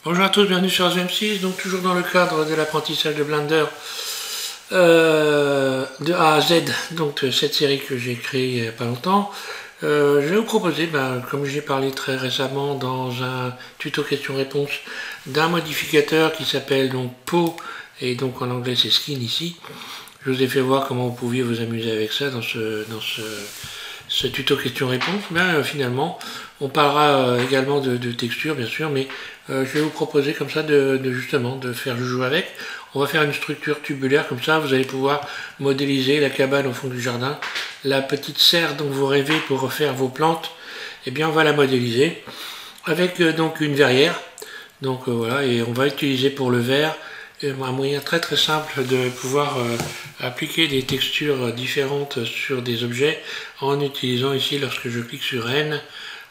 Bonjour à tous, bienvenue sur M6, donc toujours dans le cadre de l'apprentissage de Blender de A à Z, donc cette série que j'ai créée il n'y a pas longtemps. Je vais vous proposer, comme j'ai parlé très récemment dans un tuto questions-réponses, d'un modificateur qui s'appelle donc Po, et donc en anglais c'est Skin ici. Je vous ai fait voir comment vous pouviez vous amuser avec ça dans ce tuto questions-réponses. Finalement, on parlera également de texture bien sûr, mais je vais vous proposer comme ça justement de faire le jeu avec. On va faire une structure tubulaire comme ça, vous allez pouvoir modéliser la cabane au fond du jardin, la petite serre dont vous rêvez pour refaire vos plantes, et bien on va la modéliser avec donc une verrière. Donc voilà, et on va utiliser pour le verre un moyen très très simple de pouvoir appliquer des textures différentes sur des objets en utilisant ici, lorsque je clique sur N,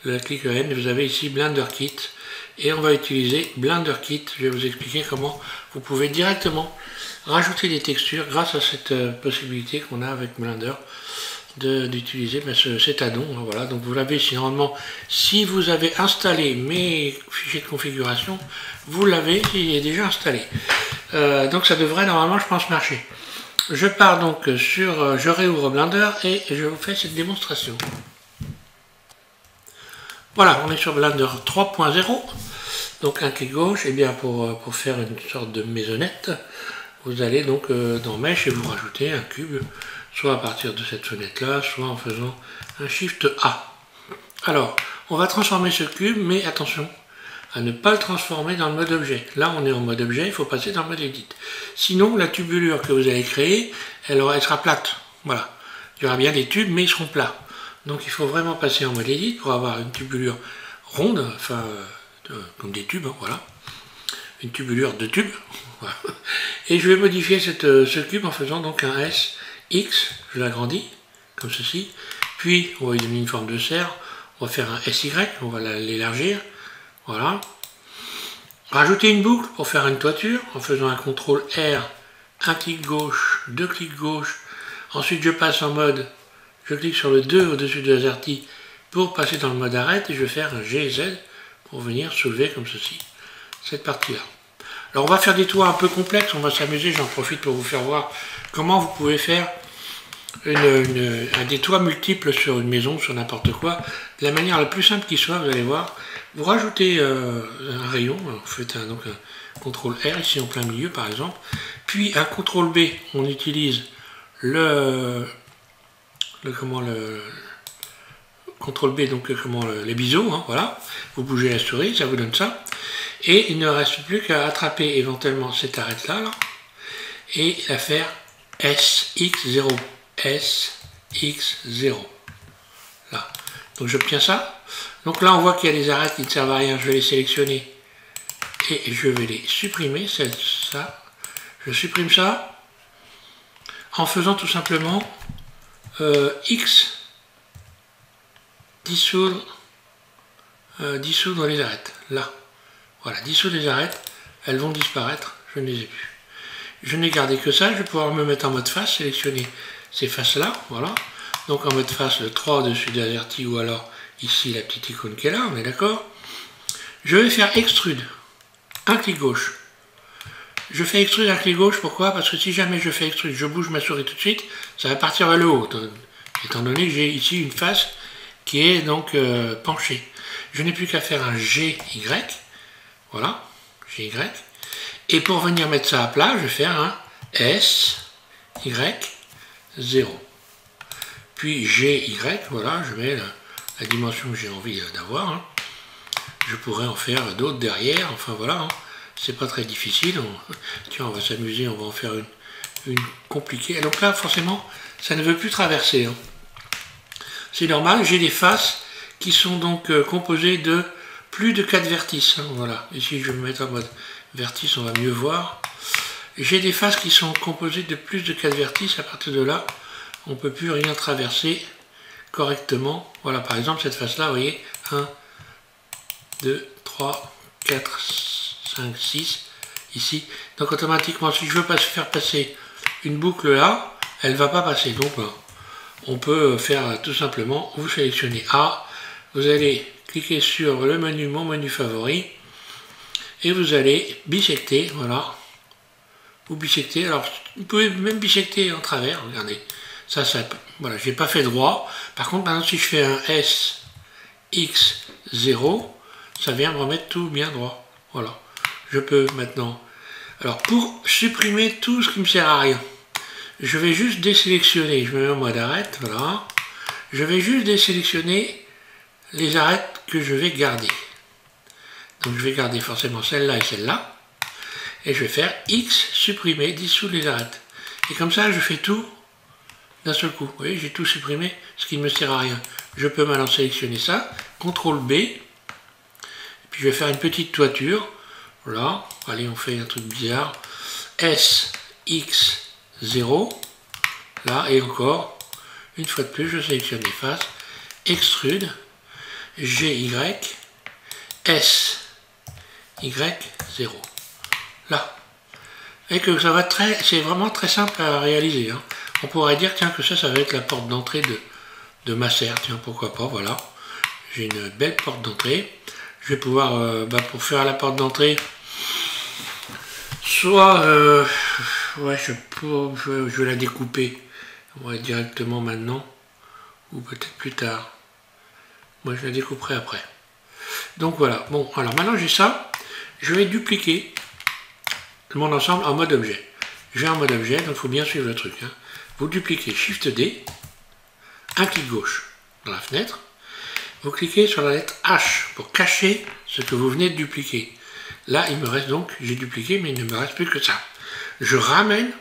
le clic N, vous avez ici Blender Kit, et on va utiliser Blender Kit. Je vais vous expliquer comment vous pouvez directement rajouter des textures grâce à cette possibilité qu'on a avec Blender d'utiliser cet addon. Voilà, donc vous l'avez ici. Normalement, si vous avez installé mes fichiers de configuration, vous l'avez, il est déjà installé. Donc ça devrait normalement, je pense, marcher. Je pars donc je réouvre Blender et je vous fais cette démonstration. Voilà, on est sur Blender 3.0. Donc un clic gauche, et bien pour faire une sorte de maisonnette, vous allez donc dans Mesh et vous rajoutez un cube, soit à partir de cette fenêtre là, soit en faisant un Shift A. Alors, on va transformer ce cube, mais attention à ne pas le transformer dans le mode objet. Là, on est en mode objet, il faut passer dans le mode edit. Sinon, la tubulure que vous allez créer, elle sera plate. Voilà. Il y aura bien des tubes, mais ils seront plats. Donc, il faut vraiment passer en mode edit pour avoir une tubulure ronde, enfin, comme des tubes, hein, voilà. Une tubulure de tubes. Voilà. Et je vais modifier ce cube en faisant donc un SX, je l'agrandis, comme ceci. Puis, on va lui donner une forme de serre. On va faire un SY, on va l'élargir. Voilà. Rajouter une boucle pour faire une toiture en faisant un CTRL R, un clic gauche, deux clics gauche. Ensuite, je passe en mode, je clique sur le 2 au-dessus de AZERTY pour passer dans le mode arrête et je vais faire un GZ pour venir soulever comme ceci cette partie-là. Alors, on va faire des toits un peu complexes, on va s'amuser, j'en profite pour vous faire voir comment vous pouvez faire des toits multiples sur une maison, sur n'importe quoi, de la manière la plus simple qui soit, vous allez voir. Vous rajoutez un rayon, vous faites donc un CTRL R ici en plein milieu par exemple, puis un CTRL B, on utilise le CTRL B, donc les biseaux, hein, voilà, vous bougez la souris, ça vous donne ça, et il ne reste plus qu'à attraper éventuellement cette arête-là, là, et la faire SX0, SX0, là. Donc j'obtiens ça. Donc là on voit qu'il y a des arêtes qui ne servent à rien, je vais les sélectionner et je vais les supprimer, ça. Je supprime ça en faisant tout simplement X dissoudre les arêtes, là. Voilà, dissoudre les arêtes, elles vont disparaître, je ne les ai plus. Je n'ai gardé que ça, je vais pouvoir me mettre en mode face, sélectionner ces faces-là, voilà. Donc en mode face, le 3 au-dessus de AZERTY ou alors ici la petite icône qui est là, on est d'accord. Je vais faire extrude, un clic gauche. Je fais extrude un clic gauche, pourquoi? Parce que si jamais je fais extrude, je bouge ma souris tout de suite, ça va partir vers le haut, étant donné que j'ai ici une face qui est donc penchée. Je n'ai plus qu'à faire un GY, voilà, GY. Et pour venir mettre ça à plat, je vais faire un SY0. Puis GY, voilà, je mets la dimension que j'ai envie d'avoir. Hein. Je pourrais en faire d'autres derrière, enfin voilà, hein. C'est pas très difficile. Tiens, on va s'amuser, on va en faire une compliquée. Et donc là, forcément, ça ne veut plus traverser. Hein. C'est normal, j'ai des faces qui sont donc composées de plus de 4 vertices. Hein, voilà, ici je vais me mettre en mode vertice, on va mieux voir. J'ai des faces qui sont composées de plus de 4 vertices, à partir de là, on ne peut plus rien traverser correctement. Voilà, par exemple, cette face-là, vous voyez, 1, 2, 3, 4, 5, 6, ici. Donc automatiquement, si je veux pas faire passer une boucle là, elle ne va pas passer. Donc on peut faire tout simplement, vous sélectionnez A, vous allez cliquer sur le menu, mon menu favori, et vous allez bisecter, voilà. Vous bisectez, alors vous pouvez même bisecter en travers, regardez. Ça, voilà, j'ai pas fait droit. Par contre, maintenant, si je fais un SX0, ça vient me remettre tout bien droit. Voilà. Je peux maintenant. Alors, pour supprimer tout ce qui me sert à rien, je vais juste désélectionner. Je me mets en mode arrête, voilà. Je vais juste désélectionner les arêtes que je vais garder. Donc, je vais garder forcément celle-là et celle-là. Et je vais faire X, supprimer, dissoudre les arêtes. Et comme ça, je fais tout d'un seul coup. Vous voyez, j'ai tout supprimé, ce qui ne me sert à rien. Je peux maintenant sélectionner ça, CTRL B, et puis je vais faire une petite toiture. Voilà, allez, on fait un truc bizarre. SX0, là, et encore, une fois de plus, je sélectionne les faces, extrude, GY, SY0. Là. Et que ça va c'est vraiment très simple à réaliser. Hein. On pourrait dire tiens que ça va être la porte d'entrée de ma serre. Tiens, pourquoi pas, voilà. J'ai une belle porte d'entrée. Je vais pouvoir, pour faire la porte d'entrée, soit, ouais, je vais la découper directement maintenant, ou peut-être plus tard. Moi, je la découperai après. Donc voilà. Bon, alors maintenant j'ai ça. Je vais dupliquer mon ensemble en mode objet. J'ai un mode objet, donc il faut bien suivre le truc. Hein. Vous dupliquez Shift D, un clic gauche dans la fenêtre, vous cliquez sur la lettre H pour cacher ce que vous venez de dupliquer. Là, il me reste donc, j'ai dupliqué, mais il ne me reste plus que ça. Je ramène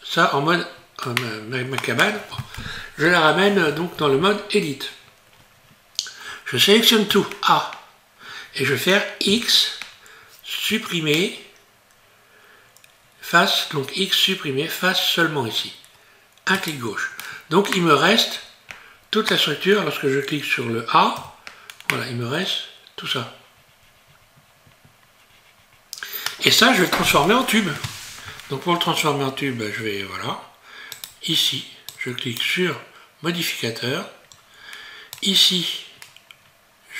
ça en mode, ma cabane, je la ramène donc dans le mode Edit. Je sélectionne tout, A, et je vais faire X, supprimer, face, donc X supprimer, face seulement ici. Un clic gauche. Donc il me reste toute la structure, lorsque je clique sur le A, voilà, il me reste tout ça. Et ça, je vais le transformer en tube. Donc pour le transformer en tube, je vais, voilà, ici, je clique sur modificateur. Ici,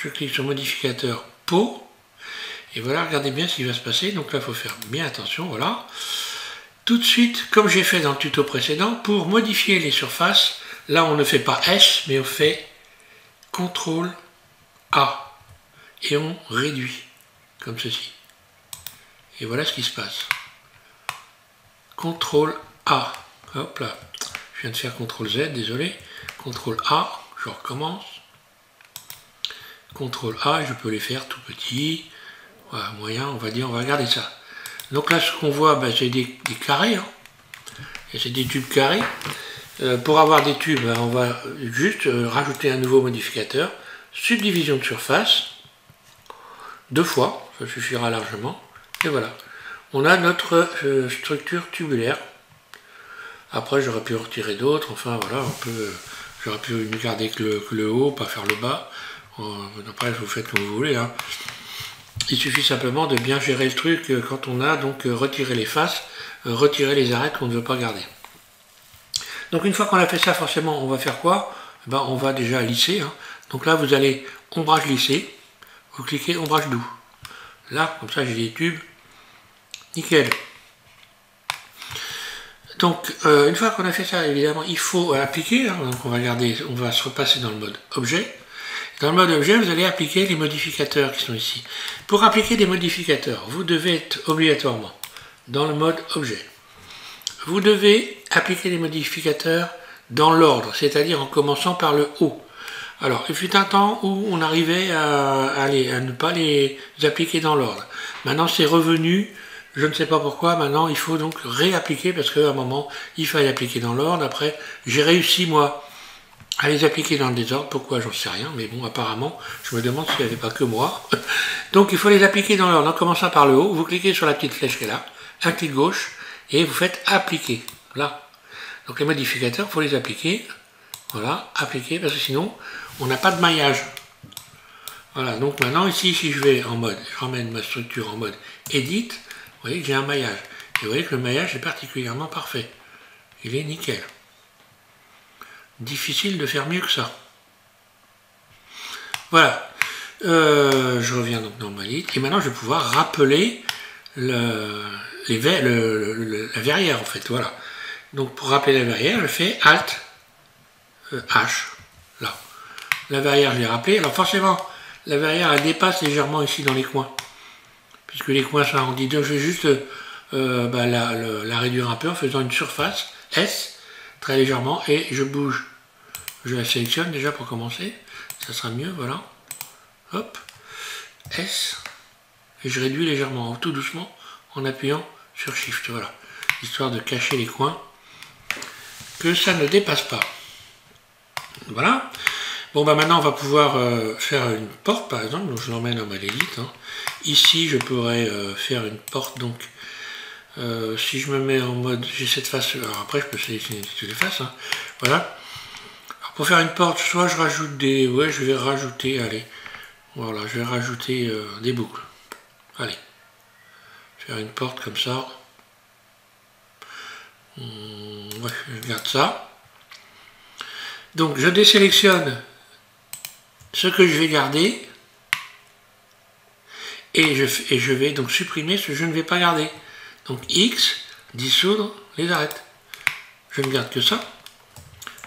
je clique sur modificateur peau. Et voilà, regardez bien ce qui va se passer. Donc là, il faut faire bien attention, voilà. Tout de suite, comme j'ai fait dans le tuto précédent, pour modifier les surfaces, là, on ne fait pas S, mais on fait CTRL A. Et on réduit, comme ceci. Et voilà ce qui se passe. CTRL A. Hop là. Je viens de faire CTRL Z, désolé. CTRL A, je recommence. CTRL A, je peux les faire tout petits. Voilà, moyen, on va dire, on va regarder ça. Donc là, ce qu'on voit, c'est des carrés. Hein. Et c'est des tubes carrés. Pour avoir des tubes, on va juste rajouter un nouveau modificateur. Subdivision de surface. 2 fois, ça suffira largement. Et voilà. On a notre structure tubulaire. Après, j'aurais pu en retirer d'autres. Enfin, voilà, j'aurais pu ne garder que le haut, pas faire le bas. Après, vous faites comme vous voulez. Hein. Il suffit simplement de bien gérer le truc quand on a donc retiré les faces, retirer les arêtes qu'on ne veut pas garder. Donc une fois qu'on a fait ça, forcément, on va faire quoi? On va déjà lisser. Hein. Donc là, vous allez ombrage lisser, vous cliquez ombrage doux. Là, comme ça, j'ai des tubes. Nickel. Donc une fois qu'on a fait ça, évidemment, il faut appliquer. Hein. Donc on va se repasser dans le mode objet. Dans le mode objet, vous allez appliquer les modificateurs qui sont ici. Pour appliquer des modificateurs, vous devez être obligatoirement dans le mode objet. Vous devez appliquer les modificateurs dans l'ordre, c'est-à-dire en commençant par le haut. Alors, il fut un temps où on arrivait à ne pas les appliquer dans l'ordre. Maintenant, c'est revenu, je ne sais pas pourquoi, maintenant il faut donc réappliquer, parce qu'à un moment, il fallait appliquer dans l'ordre. Après, j'ai réussi, moi, à les appliquer dans le désordre, pourquoi j'en sais rien, mais bon, apparemment, je me demande s'il n'y avait pas que moi. Donc il faut les appliquer dans l'ordre, en commençant par le haut, vous cliquez sur la petite flèche qui est là, un clic gauche, et vous faites appliquer, là. Donc les modificateurs, il faut les appliquer, voilà, appliquer, parce que sinon, on n'a pas de maillage. Voilà, donc maintenant, ici, si je vais en mode, je ramène ma structure en mode Edit, vous voyez que j'ai un maillage. Et vous voyez que le maillage est particulièrement parfait. Il est nickel. Difficile de faire mieux que ça. Voilà. Je reviens donc dans ma liste. Et maintenant, je vais pouvoir rappeler la verrière, en fait. Voilà. Donc, pour rappeler la verrière, je fais Alt H. Là. La verrière, je l'ai rappelée. Alors, forcément, la verrière, elle dépasse légèrement ici dans les coins. Puisque les coins sont arrondis. Donc, je vais juste la réduire un peu en faisant une surface S, très légèrement. Et je bouge. Je la sélectionne déjà pour commencer. Ça sera mieux, voilà. Hop. S. Et je réduis légèrement, tout doucement, en appuyant sur Shift, voilà, histoire de cacher les coins, que ça ne dépasse pas. Voilà. Bon, bah maintenant, on va pouvoir faire une porte, par exemple, donc je l'emmène en modélite. Hein. Ici, je pourrais faire une porte, donc, si je me mets en mode, j'ai cette face, alors après, je peux sélectionner toutes les faces, hein. Voilà. Alors, pour faire une porte, soit je rajoute des, ouais, je vais rajouter, allez, voilà, je vais rajouter des boucles. Allez. Faire une porte comme ça. Ouais, je garde ça. Donc je désélectionne ce que je vais garder et je vais donc supprimer ce que je ne vais pas garder. Donc X, dissoudre les arêtes. Je ne garde que ça.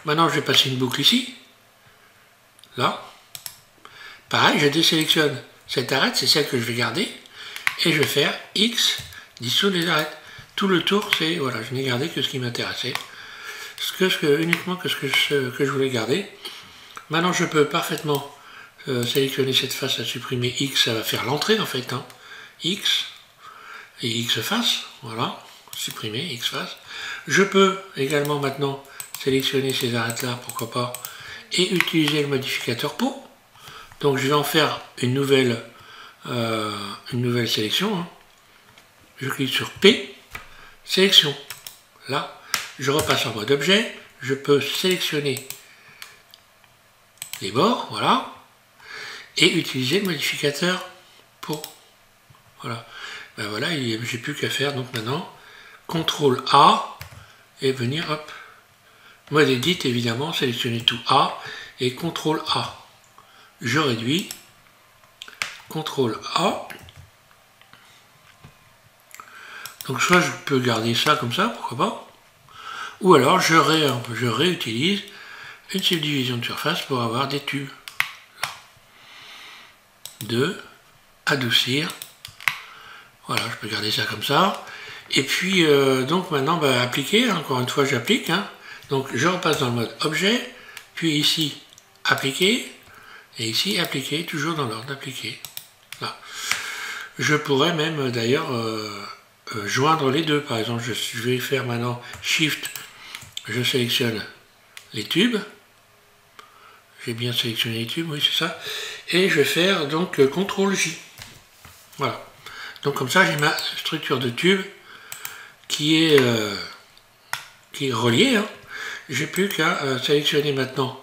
Maintenant je vais passer une boucle ici. Là. Pareil, je désélectionne cette arête, c'est celle que je vais garder. Et je vais faire X, dissoudre les arêtes. Tout le tour, c'est, voilà, je n'ai gardé que ce qui m'intéressait. Uniquement que ce que je voulais garder. Maintenant, je peux parfaitement sélectionner cette face à supprimer X, ça va faire l'entrée en fait. Hein. X et X face, voilà, supprimer X face. Je peux également maintenant sélectionner ces arêtes-là, pourquoi pas, et utiliser le modificateur pot. Donc, je vais en faire une nouvelle sélection. Hein. Je clique sur P, sélection. Là, je repasse en mode objet. Je peux sélectionner les bords, voilà, et utiliser le modificateur pour. Voilà. Ben voilà, j'ai plus qu'à faire donc maintenant CTRL A et venir hop. Mode Edit évidemment, sélectionner tout A et CTRL A. Je réduis. CTRL A. Donc soit je peux garder ça comme ça, pourquoi pas. Ou alors je réutilise une subdivision de surface pour avoir des tubes. De adoucir. Voilà, je peux garder ça comme ça. Et puis donc maintenant bah, appliquer, hein, encore une fois j'applique. Hein. Donc je repasse dans le mode objet, puis ici appliquer, et ici appliquer, toujours dans l'ordre d'appliquer. Là. Je pourrais même d'ailleurs joindre les deux. Par exemple, je vais faire maintenant Shift, je sélectionne les tubes. J'ai bien sélectionné les tubes, oui c'est ça. Et je vais faire donc CTRL J. Voilà. Donc comme ça j'ai ma structure de tube qui est reliée. Hein. J'ai plus qu'à sélectionner maintenant.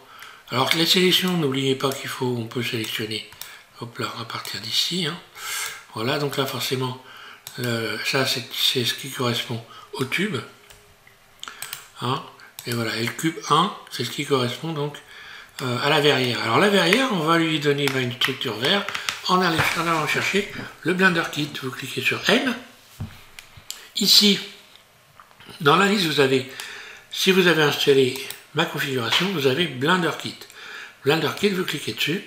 Alors les sélections, n'oubliez pas on peut sélectionner. Hop là, à partir d'ici. Hein. Voilà, donc là forcément, ça c'est ce qui correspond au tube. Hein. Et voilà, et le cube 1, c'est ce qui correspond donc à la verrière. Alors la verrière, on va lui donner une structure verte en allant chercher le Blender Kit. Vous cliquez sur N. Ici, dans la liste, vous avez, si vous avez installé ma configuration, vous avez Blender Kit. Blender Kit, vous cliquez dessus.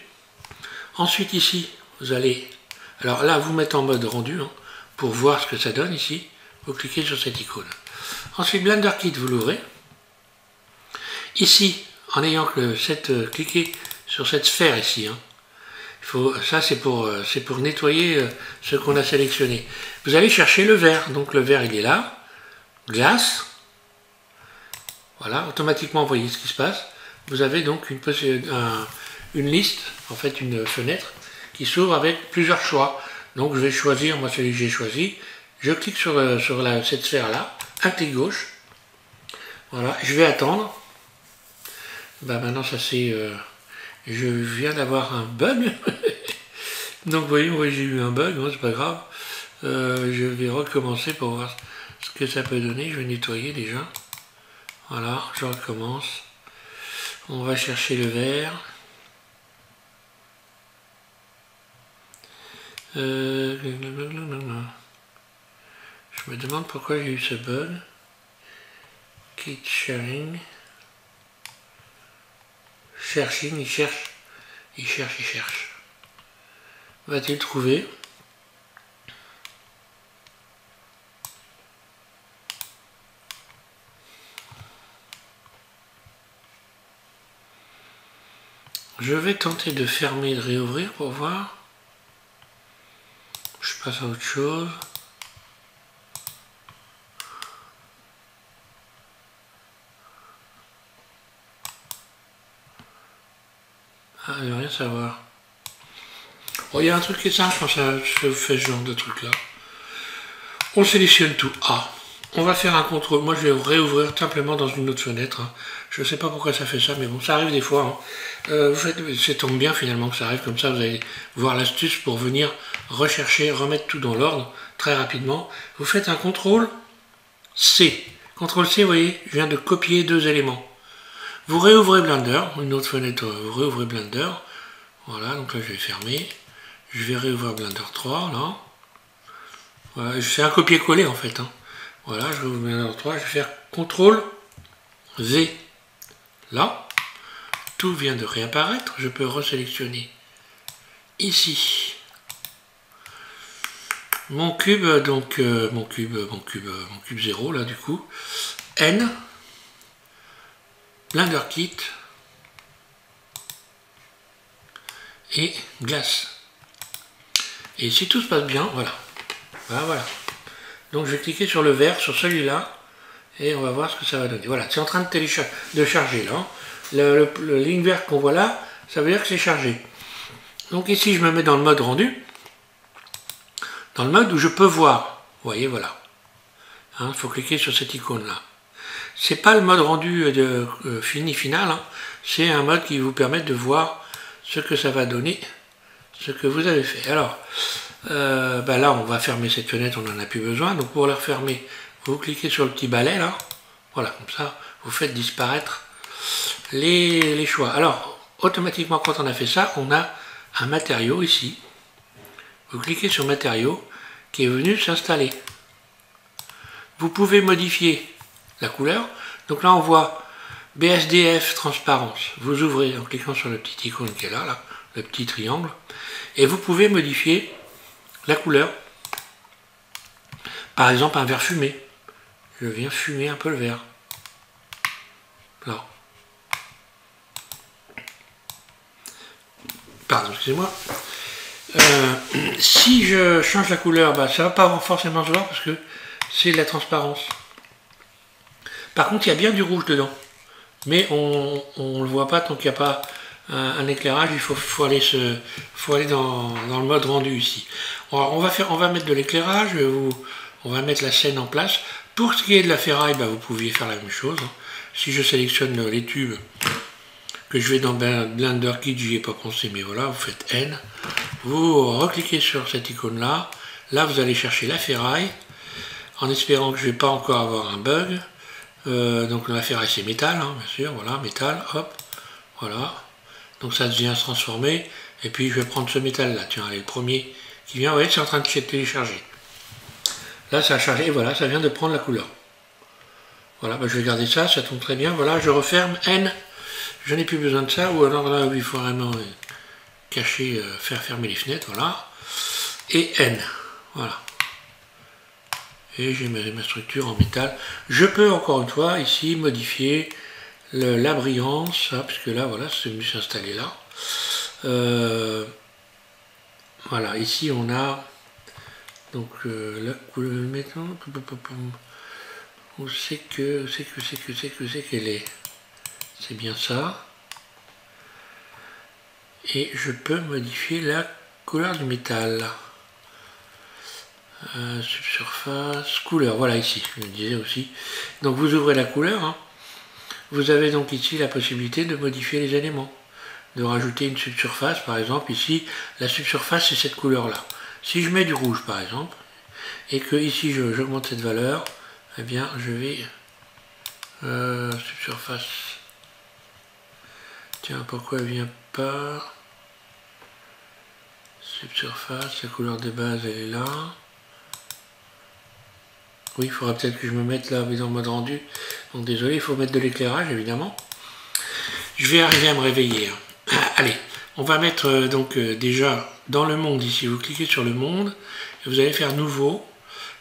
Ensuite ici, vous allez, alors là, vous mettez en mode rendu, hein, pour voir ce que ça donne ici. Vous cliquez sur cette icône. Ensuite, Blender Kit, vous l'ouvrez. Ici, en ayant cliqué sur cette sphère ici, hein. Ça c'est pour nettoyer ce qu'on a sélectionné. Vous allez chercher le vert, donc le vert il est là, glace, voilà, automatiquement vous voyez ce qui se passe. Vous avez donc une liste, en fait une fenêtre, qui s'ouvre avec plusieurs choix. Donc je vais choisir, moi celui que j'ai choisi, je clique sur cette sphère là, un clic gauche, voilà, je vais attendre. Bah maintenant ça c'est, je viens d'avoir un bug, donc vous voyez j'ai eu un bug, hein, c'est pas grave, je vais recommencer pour voir ce que ça peut donner, je vais nettoyer déjà, voilà, je recommence, on va chercher le vert, Je me demande pourquoi j'ai eu ce bug. Kit sharing. Cherching, il cherche. Il cherche. Va-t-il trouver? Je vais tenter de fermer et de réouvrir pour voir. Je passe à autre chose. Ah, il ne veut rien savoir. Bon, il y a un truc qui est simple quand ça fait ce genre de truc là. On sélectionne tout. Ah, on va faire un contrôle. Moi, je vais réouvrir simplement dans une autre fenêtre. Hein. Je ne sais pas pourquoi ça fait ça, mais bon, ça arrive des fois. Hein. Ça tombe bien finalement que ça arrive comme ça. Vous allez voir l'astuce pour venir rechercher, remettre tout dans l'ordre très rapidement. Vous faites un contrôle C. Contrôle C, vous voyez, je viens de copier deux éléments. Vous réouvrez Blender, une autre fenêtre, vous réouvrez Blender. Voilà, donc là je vais fermer. Je vais réouvrir Blender 3, là. Voilà, je fais un copier-coller en fait. Hein. Voilà, je réouvre Blender 3, je vais faire CTRL V. Là, tout vient de réapparaître. Je peux resélectionner ici mon cube, donc mon cube 0 là du coup. N, Blender Kit et glace. Et si tout se passe bien, voilà. Voilà. Donc je vais cliquer sur le vert, sur celui-là, et on va voir ce que ça va donner. Voilà, c'est en train de charger là. Le ligne verte qu'on voit là, ça veut dire que c'est chargé. Donc ici, je me mets dans le mode rendu, dans le mode où je peux voir. Vous voyez, voilà. Il faut cliquer sur cette icône-là. C'est pas le mode rendu final, hein. C'est un mode qui vous permet de voir ce que ça va donner, ce que vous avez fait. Alors, là, on va fermer cette fenêtre, on n'en a plus besoin. Donc pour la refermer, vous cliquez sur le petit balai là. Voilà, comme ça, vous faites disparaître les choix. Alors, automatiquement, quand on a fait ça, on a un matériau ici. Vous cliquez sur matériau qui est venu s'installer. Vous pouvez modifier la couleur. Donc là, on voit BSDF transparence. Vous ouvrez en cliquant sur le petit icône qui est là, le petit triangle. Et vous pouvez modifier la couleur. Par exemple, un vert fumé. Je viens fumer un peu le vert. Là. Pardon, excusez-moi. Si je change la couleur, ça ne va pas forcément se voir parce que c'est de la transparence. Par contre, il y a bien du rouge dedans. Mais on ne le voit pas tant qu'il n'y a pas un éclairage. Il faut aller dans le mode rendu ici. Alors, on va mettre de l'éclairage. On va mettre la scène en place. Pour ce qui est de la ferraille, vous pouviez faire la même chose. Si je sélectionne les tubes, que je vais dans Blender Kit, j'y ai pas pensé, mais voilà, vous faites N. Vous recliquez sur cette icône-là. Là, vous allez chercher la ferraille, en espérant que je ne vais pas encore avoir un bug. Donc la ferraille, c'est métal, hein, bien sûr. Voilà, métal, hop, voilà. Donc ça vient se transformer. Et puis, je vais prendre ce métal-là. Tiens, allez, le premier qui vient, vous voyez, c'est en train de télécharger. Là, ça a chargé, et voilà, ça vient de prendre la couleur. Voilà, je vais garder ça, ça tombe très bien. Voilà, je referme N. Je n'ai plus besoin de ça, ou alors là, il faut vraiment cacher, faire fermer les fenêtres, voilà. Et N, voilà. Et j'ai ma structure en métal. Je peux, encore une fois, ici, modifier la brillance, puisque là, voilà, c'est venu s'installer là. Voilà, ici, on a, donc, la couleur, maintenant, où c'est qu'elle est. C'est bien ça. Et je peux modifier la couleur du métal. Subsurface, couleur, voilà ici, je le disais aussi. Donc vous ouvrez la couleur. Hein. Vous avez donc ici la possibilité de modifier les éléments. De rajouter une subsurface, par exemple. Ici, la subsurface, c'est cette couleur-là. Si je mets du rouge, par exemple, et que ici, j'augmente cette valeur, eh bien, je vais... subsurface... Tiens, pourquoi elle vient pas Type surface, la couleur de base elle est là. Oui, il faudra peut-être que je me mette là dans le mode rendu. Donc désolé, il faut mettre de l'éclairage évidemment. Je vais arriver à me réveiller. Allez, on va mettre donc déjà dans le monde ici. Vous cliquez sur le monde, et vous allez faire nouveau,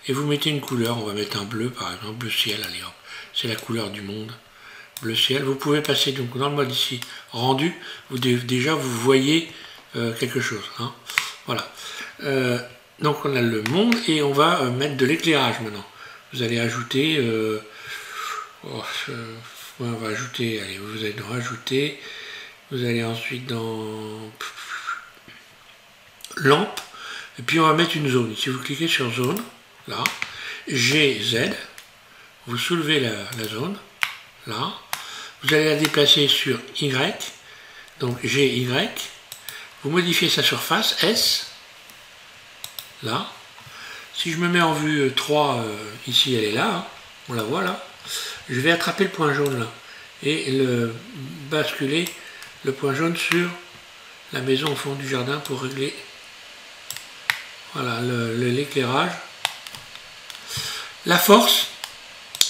et vous mettez une couleur. On va mettre un bleu par exemple, bleu ciel, allez hop. C'est la couleur du monde, bleu ciel. Vous pouvez passer donc dans le mode ici, rendu, déjà vous voyez quelque chose. Hein. Voilà. Donc on a le monde, et on va mettre de l'éclairage maintenant. Vous allez ajouter, on va ajouter, allez, vous allez rajouter, vous allez ensuite dans lampe, et puis on va mettre une zone. Si vous cliquez sur zone, là, G, Z, vous soulevez la zone, là, vous allez la déplacer sur Y, donc G, Y, vous modifiez sa surface, S, là. Si je me mets en vue 3, ici elle est là, hein, on la voit là, je vais attraper le point jaune là, et basculer le point jaune sur la maison au fond du jardin pour régler voilà, l'éclairage. La force,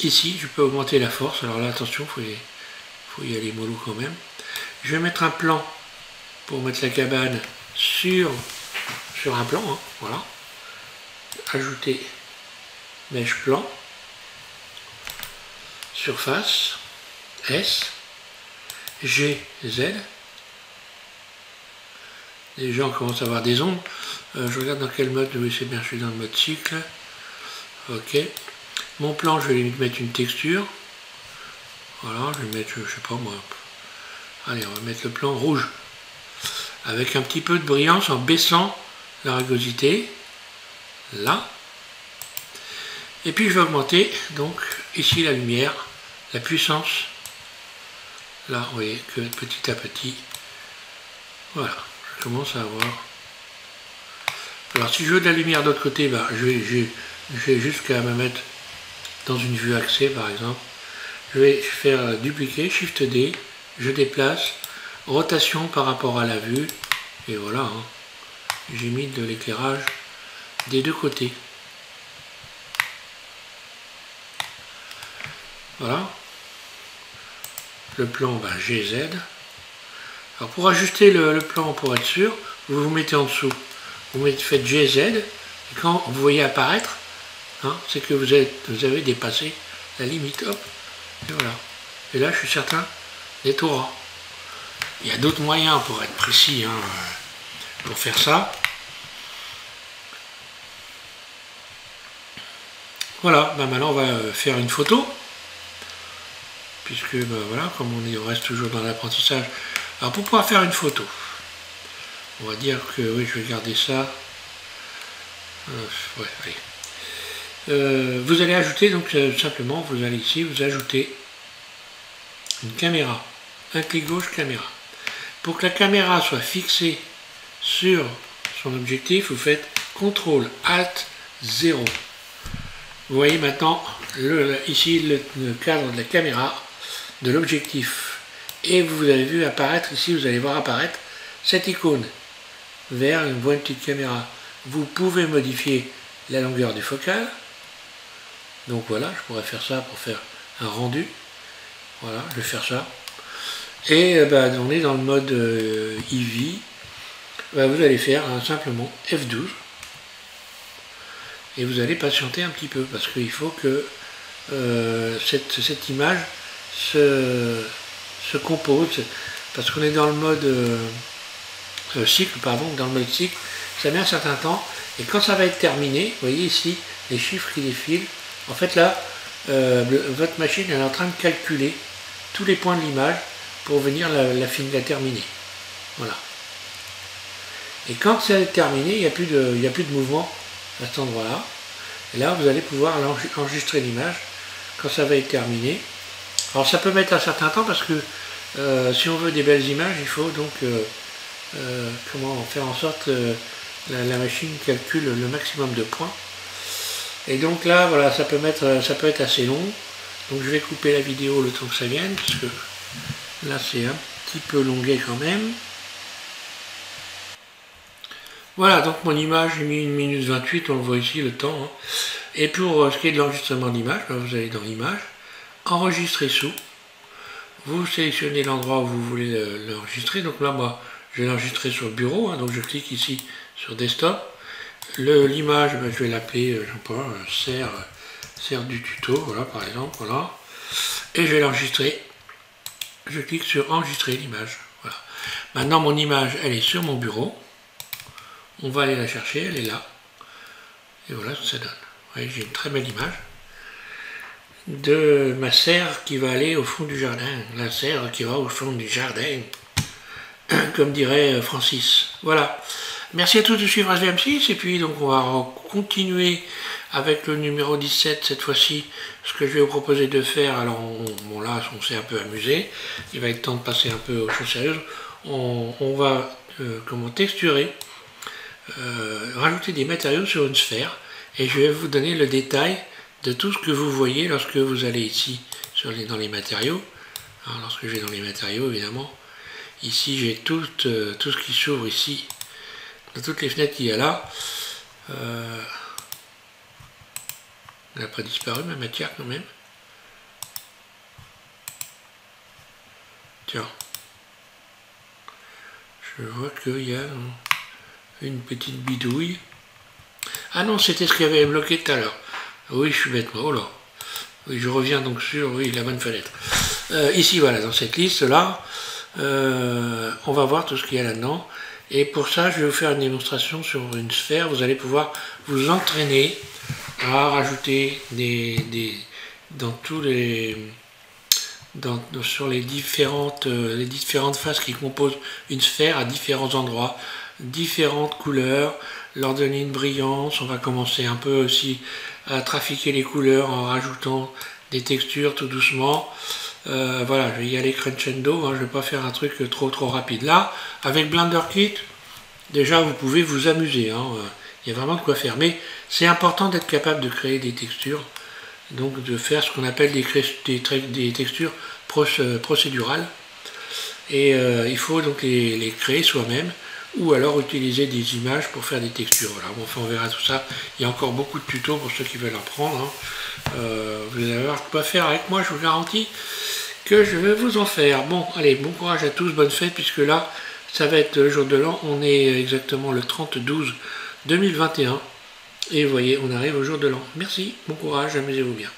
ici je peux augmenter la force, alors là attention, il faut y aller mollo quand même. Je vais mettre un plan pour mettre la cabane sur un plan, hein, voilà. Ajouter mèche plan, surface, S, G, Z. Les gens commencent à avoir des ombres. Je regarde dans quel mode, oui c'est bien, je suis dans le mode cycle. Ok. Mon plan, je vais lui mettre une texture. Voilà, je vais mettre, je sais pas moi. Allez, on va mettre le plan rouge. Avec un petit peu de brillance en baissant la rugosité. Là. Et puis je vais augmenter donc ici la lumière, la puissance. Là, vous voyez que petit à petit, voilà, je commence à avoir. Alors si je veux de la lumière de l'autre côté, bah, je vais jusqu'à me mettre dans une vue axée par exemple. Je vais faire dupliquer, Shift D, je déplace, rotation par rapport à la vue, et voilà, hein. J'ai mis de l'éclairage des deux côtés. Voilà. Le plan GZ. Alors pour ajuster le plan pour être sûr, vous vous mettez en dessous. Vous faites GZ, et quand vous voyez apparaître, hein, c'est que vous avez dépassé la limite. Hop, et voilà. Et là je suis certain d'être au ras. Il y a d'autres moyens pour être précis, hein, pour faire ça. Voilà, maintenant on va faire une photo, puisque voilà, comme on reste toujours dans l'apprentissage. Alors pour pouvoir faire une photo, on va dire que oui, je vais garder ça. Ouais, allez. Vous allez ajouter, donc simplement, vous allez ici, vous ajoutez une caméra, un clic gauche caméra. Pour que la caméra soit fixée sur son objectif, vous faites CTRL ALT 0. Vous voyez maintenant ici le cadre de la caméra, de l'objectif. Et vous avez vu apparaître, ici vous allez voir apparaître cette icône vers une petite caméra. Vous pouvez modifier la longueur du focal. Donc voilà, je pourrais faire ça pour faire un rendu. Voilà, je vais faire ça. Et on est dans le mode EV. Vous allez faire simplement F12. Et vous allez patienter un petit peu, parce qu'il faut que cette image se compose, parce qu'on est dans le mode cycle, dans le mode cycle, ça met un certain temps, et quand ça va être terminé, vous voyez ici, les chiffres qui défilent, en fait là, votre machine elle est en train de calculer tous les points de l'image pour venir la terminer. Voilà. Et quand c'est terminé, il n'y a plus de mouvement à cet endroit-là. Et là, vous allez pouvoir enregistrer l'image quand ça va être terminé. Alors ça peut mettre un certain temps parce que si on veut des belles images, il faut donc comment faire en sorte que la machine calcule le maximum de points. Et donc là, voilà, ça peut être assez long. Donc je vais couper la vidéo le temps que ça vienne, parce que là c'est un petit peu longuet quand même. Voilà, donc mon image, j'ai mis 1 minute 28, on le voit ici, le temps. Hein. Et pour ce qui est de l'enregistrement d'image, ben, vous allez dans l'image, enregistrer sous. Vous sélectionnez l'endroit où vous voulez l'enregistrer. Donc là, moi, je vais l'enregistrer sur le bureau. Hein, donc je clique ici sur Desktop. L'image, ben, je vais l'appeler, je sais pas, serre du tuto, voilà, par exemple, voilà. Et je vais l'enregistrer. Je clique sur enregistrer l'image. Voilà. Maintenant, mon image, elle est sur mon bureau. On va aller la chercher, elle est là. Et voilà ce que ça donne. Vous voyez, j'ai une très belle image de ma serre qui va aller au fond du jardin. La serre qui va au fond du jardin, comme dirait Francis. Voilà. Merci à tous de suivre SVM6. Et puis, donc, on va continuer avec le numéro 17 cette fois-ci. Ce que je vais vous proposer de faire, alors, bon là, on s'est un peu amusé. Il va être temps de passer un peu aux choses sérieuses. On va, comment texturer. Rajouter des matériaux sur une sphère et je vais vous donner le détail de tout ce que vous voyez lorsque vous allez ici dans les matériaux. Alors, lorsque je vais dans les matériaux, évidemment, ici j'ai tout ce qui s'ouvre ici, dans toutes les fenêtres qu'il y a là. Elle n'a pas disparu ma matière quand même. Tiens, je vois qu'il y a une petite bidouille. Ah non, c'était ce qui avait bloqué tout à l'heure. Oui, je suis bête, moi. Oh là. Oui, je reviens donc sur la bonne fenêtre. Ici, voilà, dans cette liste-là, on va voir tout ce qu'il y a là-dedans. Et pour ça, je vais vous faire une démonstration sur une sphère. Vous allez pouvoir vous entraîner à rajouter dans tous les... sur les différentes faces qui composent une sphère à différents endroits, différentes couleurs, leur donner une brillance. On va commencer un peu aussi à trafiquer les couleurs en rajoutant des textures tout doucement. Voilà, je vais y aller crescendo, hein, je ne vais pas faire un truc trop rapide. Là, avec Blender Kit, déjà vous pouvez vous amuser, hein, il y a vraiment de quoi faire. Mais c'est important d'être capable de créer des textures, donc de faire ce qu'on appelle des textures procédurales. Et il faut donc les créer soi-même, ou alors utiliser des images pour faire des textures. Voilà, bon, enfin on verra tout ça. Il y a encore beaucoup de tutos pour ceux qui veulent apprendre. Hein. Vous allez voir quoi faire avec moi, je vous garantis que je vais vous en faire. Bon, allez, bon courage à tous, bonne fête, puisque là, ça va être le jour de l'an. On est exactement le 30-12-2021. Et vous voyez, on arrive au jour de l'an. Merci, bon courage, amusez-vous bien.